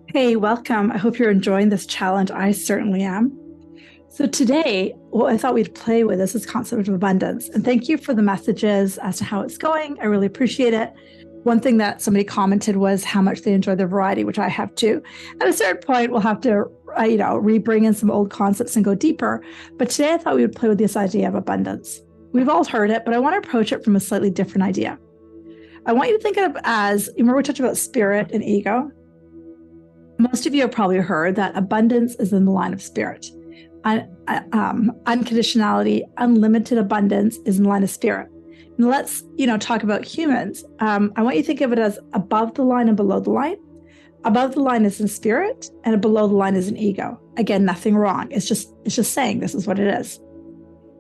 Hey, welcome. I hope you're enjoying this challenge. I certainly am. So today, what I thought we'd play with is this concept of abundance. And thank you for the messages as to how it's going. I really appreciate it. One thing that somebody commented was how much they enjoy the variety, which I have too. At a certain point, we'll have to, re-bring in some old concepts and go deeper. But today I thought we would play with this idea of abundance. We've all heard it, but I want to approach it from a slightly different idea. I want you to think of it as, remember we talked about spirit and ego? Most of you have probably heard that abundance is in the line of spirit. Unconditionality, unlimited abundance is in the line of spirit. And let's, talk about humans. I want you to think of it as above the line and below the line. Above the line is in spirit, and below the line is in ego. Again, nothing wrong. It's just saying this is what it is.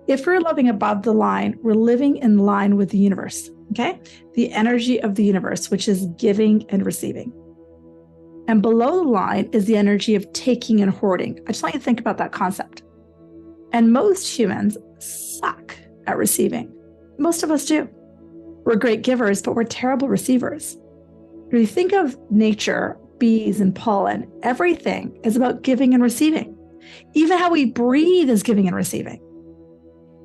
If we're living above the line, we're living in line with the universe. Okay, the energy of the universe, which is giving and receiving. And below the line is the energy of taking and hoarding. I just want you to think about that concept. And most humans suck at receiving. Most of us do. We're great givers, but we're terrible receivers. If you think of nature, bees and pollen, everything is about giving and receiving. Even how we breathe is giving and receiving.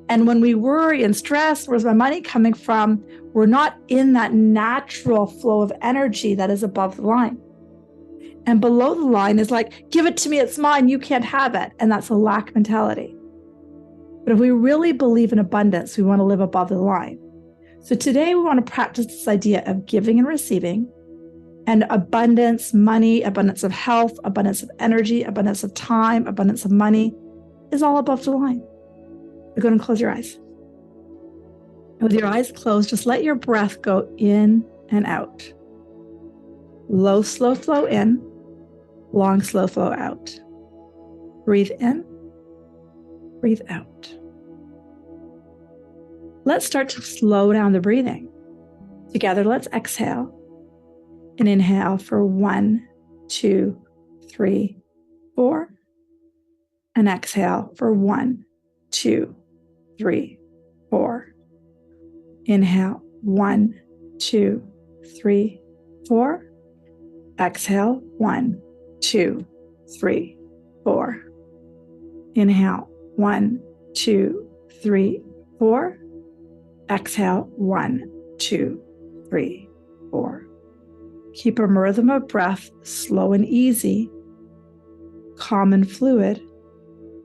And when we worry and stress, where's my money coming from? We're not in that natural flow of energy that is above the line. And below the line is like, give it to me, it's mine, you can't have it. And that's a lack mentality. But if we really believe in abundance, we want to live above the line. So today we want to practice this idea of giving and receiving, and abundance, money, abundance of health, abundance of energy, abundance of time, abundance of money is all above the line. So go ahead and close your eyes. And with your eyes closed, just let your breath go in and out. Low, slow flow in. Long, slow flow out. Breathe in, breathe out. Let's start to slow down the breathing. Together, let's exhale and inhale for 1, 2, 3, 4. And exhale for 1, 2, 3, 4. Inhale, 1, 2, 3, 4. Exhale, 1, 2, 3, 4. Inhale, 1, 2, 3, 4. Exhale, 1, 2, 3, 4. Keep a rhythm of breath slow and easy, calm and fluid,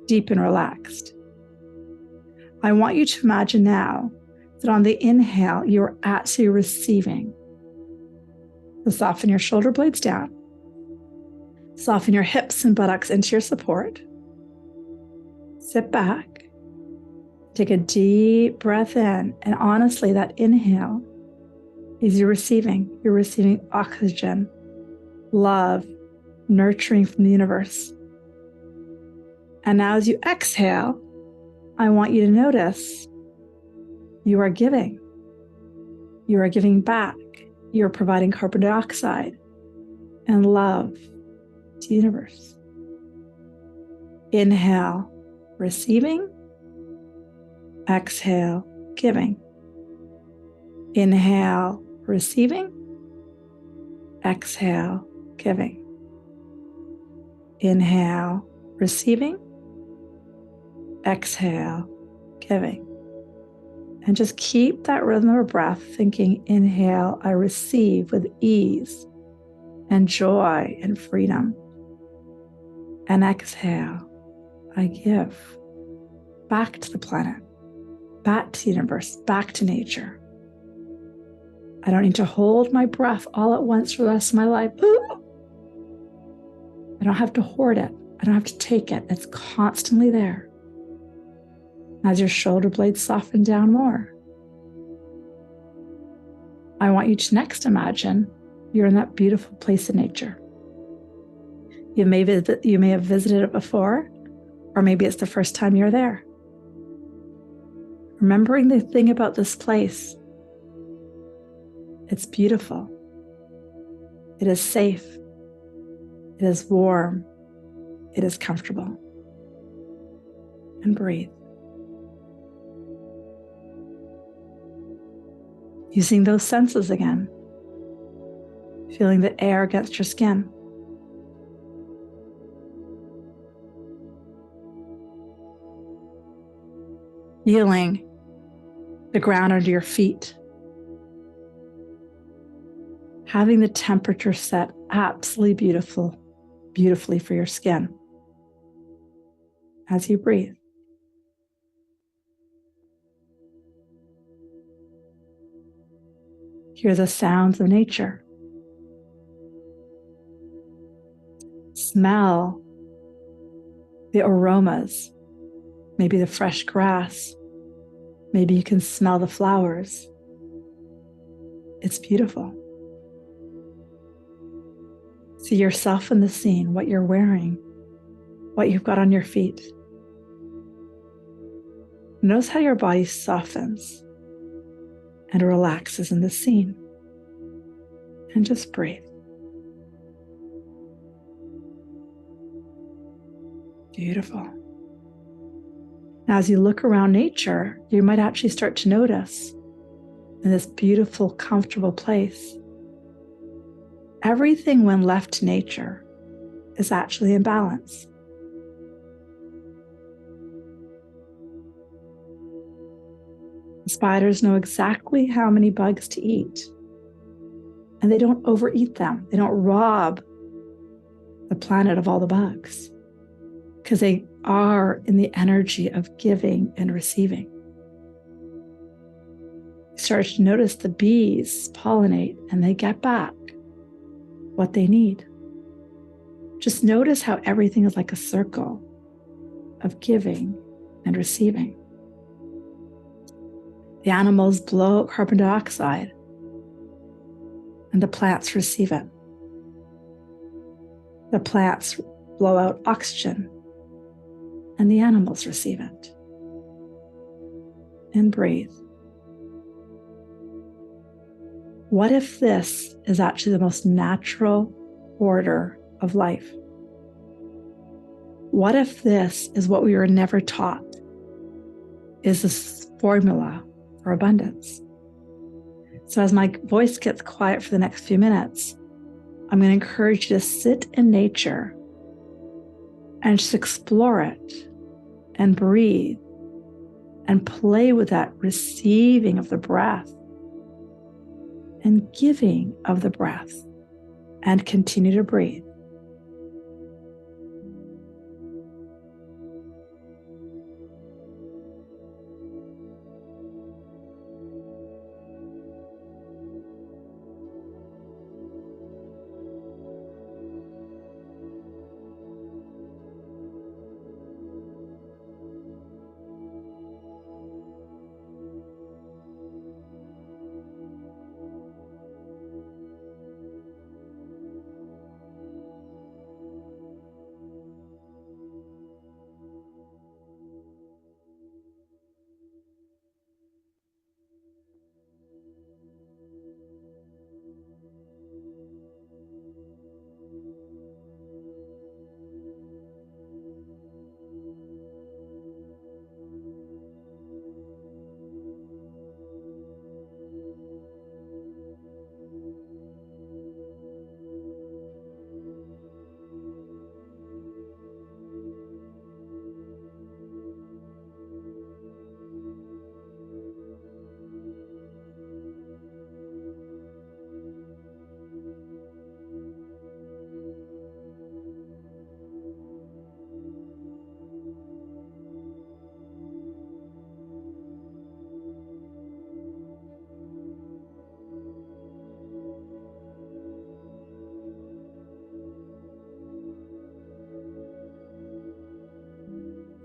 deep and relaxed. I want you to imagine now that on the inhale, you're actually receiving. So soften your shoulder blades down. Soften your hips and buttocks into your support. Sit back. Take a deep breath in. And honestly, that inhale is you're receiving oxygen, love, nurturing from the universe. And now as you exhale, I want you to notice you are giving. You are giving back. You're providing carbon dioxide and love to the universe. Inhale, receiving. Exhale, giving. Inhale, receiving. Exhale, giving. Inhale, receiving. Exhale, giving. And just keep that rhythm of breath, thinking, inhale, I receive with ease and joy and freedom. And exhale, I give back to the planet, back to the universe, back to nature. I don't need to hold my breath all at once for the rest of my life. I don't have to hoard it. I don't have to take it. It's constantly there. As your shoulder blades soften down more, I want you to next imagine you're in that beautiful place in nature. You may have visited it before, or maybe it's the first time you're there. Remembering the thing about this place, it's beautiful. It is safe. It is warm. It is comfortable. And breathe. Using those senses again. feeling the air against your skin. Feeling the ground under your feet. Having the temperature set absolutely beautifully for your skin as you breathe. Hear the sounds of nature. Smell the aromas, maybe the fresh grass. Maybe you can smell the flowers. It's beautiful. See yourself in the scene, what you're wearing, what you've got on your feet. Notice how your body softens and relaxes in the scene. And just breathe. Beautiful. Now, as you look around nature, you might actually start to notice in this beautiful, comfortable place, everything when left to nature is actually in balance. The spiders know exactly how many bugs to eat, and they don't overeat them. They don't rob the planet of all the bugs because they are in the energy of giving and receiving. You start to notice the bees pollinate and they get back what they need. Just notice how everything is like a circle of giving and receiving. The animals blow out carbon dioxide and the plants receive it. The plants blow out oxygen and the animals receive it. And breathe. What if this is actually the most natural order of life? What if this is what we were never taught, is this formula for abundance? So as my voice gets quiet for the next few minutes, I'm going to encourage you to sit in nature and just explore it and breathe and play with that receiving of the breath and giving of the breath, and continue to breathe.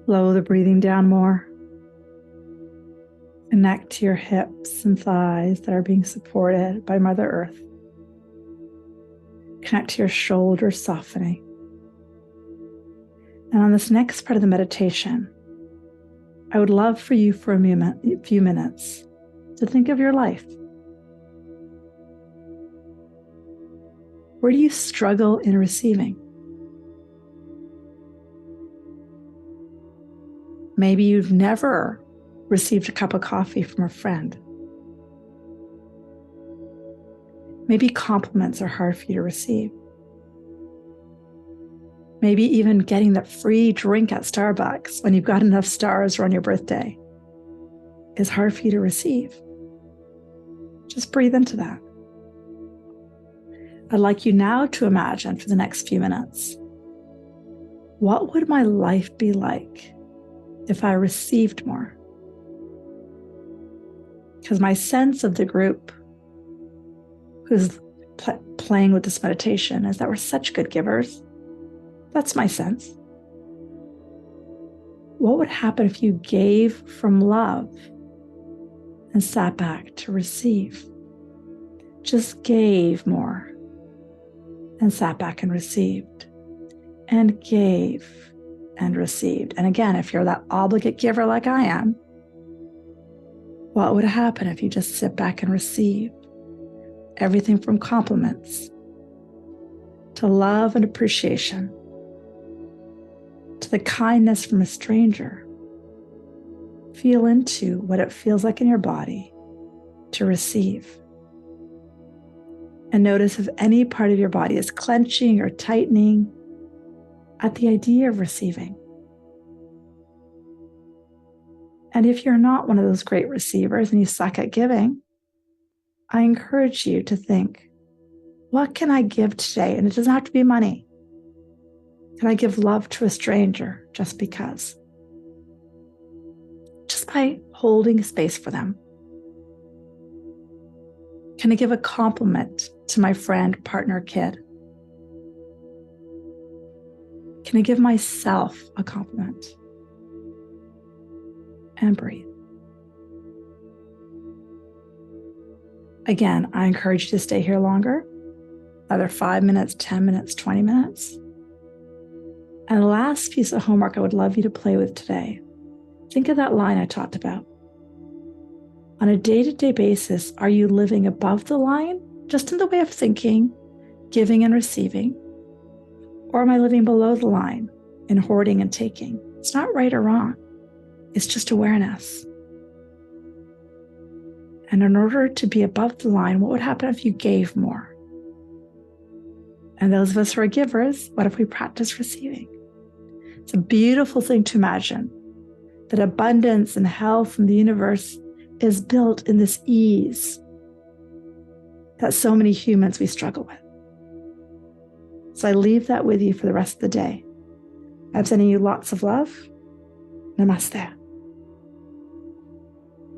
Slow the breathing down more. Connect to your hips and thighs that are being supported by Mother Earth. Connect to your shoulders, softening. And on this next part of the meditation, I would love for you for a few minutes to think of your life. Where do you struggle in receiving? Maybe you've never received a cup of coffee from a friend. Maybe compliments are hard for you to receive. Maybe even getting that free drink at Starbucks when you've got enough stars on your birthday is hard for you to receive. Just breathe into that. I'd like you now to imagine for the next few minutes, what would my life be like if I received more? Because my sense of the group who's playing with this meditation is that we're such good givers. That's my sense. What would happen if you gave from love and sat back to receive? Just gave more and sat back and received, and gave and received. And again, if you're that obligate giver like I am, what would happen if you just sit back and receive everything from compliments to love and appreciation to the kindness from a stranger? Feel into what it feels like in your body to receive. And notice if any part of your body is clenching or tightening at the idea of receiving. And if you're not one of those great receivers and you suck at giving, I encourage you to think, what can I give today? And it doesn't have to be money. Can I give love to a stranger just because? Just by holding space for them. Can I give a compliment to my friend, partner, kid? Can I give myself a compliment? And breathe. Again, I encourage you to stay here longer, either 5 minutes, 10 minutes, 20 minutes. And the last piece of homework I would love you to play with today. Think of that line I talked about. On a day-to-day basis, are you living above the line, just in the way of thinking, giving and receiving? Or am I living below the line in hoarding and taking? It's not right or wrong. It's just awareness. And in order to be above the line, what would happen if you gave more? And those of us who are givers, what if we practice receiving? It's a beautiful thing to imagine that abundance and health in the universe is built in this ease that so many humans we struggle with. So I leave that with you for the rest of the day. I'm sending you lots of love. Namaste.